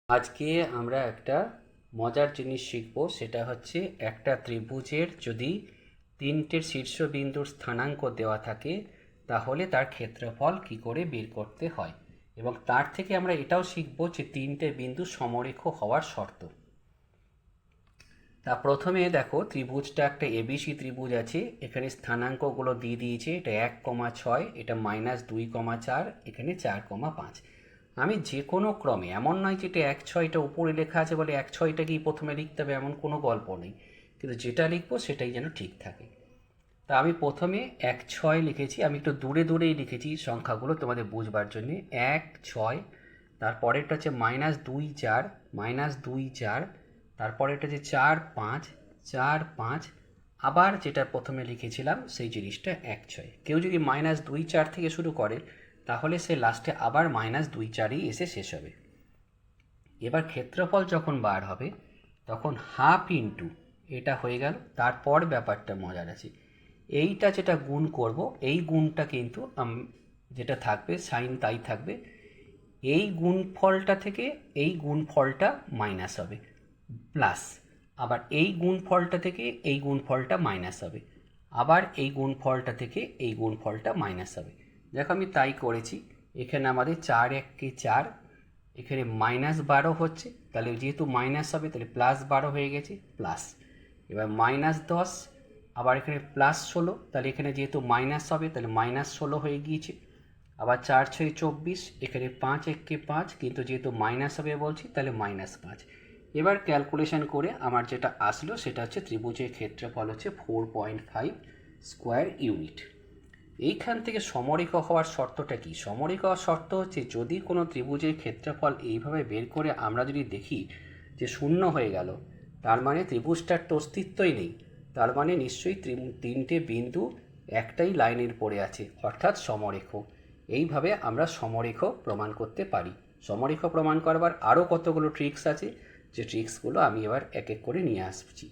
আজকে আমরা একটা মজার জিনিস শিখব, সেটা হচ্ছে একটা ত্রিভুজের যদি তিনটের শীর্ষবিন্দুর স্থানাঙ্ক দেওয়া থাকে তাহলে তার ক্ষেত্রফল কি করে বের করতে হয়, এবং তার থেকে আমরা এটাও শিখব যে তিনটে বিন্দু সমরেখ হওয়ার শর্ত। তা প্রথমে দেখো, ত্রিভুজটা একটা এবিসি ত্রিভুজ আছে। এখানে স্থানাঙ্কগুলো দিয়ে দিয়েছে, এটা 1,6, এটা -2,4, এখানে 4,5। আমি যে কোনো ক্রমে, এমন নয় যে এটা 1,6 এটা উপরে লেখা আছে বলে 1,6টাকেই প্রথমে লিখতে হবে, এমন কোনো গল্প নেই, কিন্তু যেটা লিখবো সেটাই যেন ঠিক থাকে। তা আমি প্রথমে 1,6 লিখেছি, আমি একটু দূরে দূরেই লিখেছি সংখ্যাগুলো তোমাদের বুঝবার জন্যে। 1,6, তারপরেরটা হচ্ছে -2,4, -2,4, তারপরেরটা হচ্ছে 4,5, 4,5, আবার যেটা প্রথমে লিখেছিলাম সেই জিনিসটা 1,6। কেউ যদি -2,4 থেকে শুরু করে তাহলে সে লাস্টে আবার -2,4ই এসে শেষ হবে। এবার ক্ষেত্রফল যখন বার হবে তখন হাফ ইন্টু এটা হয়ে গেল। তারপর ব্যাপারটা মজার আছে, এইটা যেটা গুণ করব, এই গুণটা কিন্তু যেটা থাকবে সাইন তাই থাকবে। এই গুণফলটা থেকে এই গুণফলটা মাইনাস হবে, প্লাস আবার এই গুণফলটা থেকে এই গুণফলটা মাইনাস হবে, আবার এই গুণফলটা থেকে এই গুণফলটা মাইনাস হবে। দেখো আমি তাই করেছি। এখানে আমাদের 4 1 4, এখানে -12 হচ্ছে, তাহলে যেহেতু মাইনাস হবে তাহলে +12 হয়ে গেছে, প্লাস। এবার -10, আবার এখানে +16, তাহলে এখানে যেহেতু মাইনাস হবে তাহলে -16 হয়ে গিয়েছে। আবার 4 6 24, এখানে 5 1 5, কিন্তু যেহেতু মাইনাস হবে বলছি তাহলে -5। এবার ক্যালকুলেশন করে আমার যেটা আসলো সেটা হচ্ছে ত্রিভুজের ক্ষেত্রফল হচ্ছে 4.5 স্কোয়ার ইউনিট। এইখান থেকে সমরেখ হওয়ার শর্তটা কি? সমরেখ হওয়ার শর্ত হচ্ছে যদি কোনো ত্রিভুজের ক্ষেত্রফল এইভাবে বের করে আমরা যদি দেখি যে শূন্য হয়ে গেল, তার মানে ত্রিভুজটার তো অস্তিত্বই নেই, তার মানে নিশ্চয়ই তিনটে বিন্দু একটাই লাইনের পড়ে আছে, অর্থাৎ সমরেখ। এইভাবে আমরা সমরেখ প্রমাণ করতে পারি। সমরেখ প্রমাণ করবার আরও কতগুলো ট্রিক্স আছে, যে ট্রিক্সগুলো আমি এবার এক এক করে নিয়ে আসছি।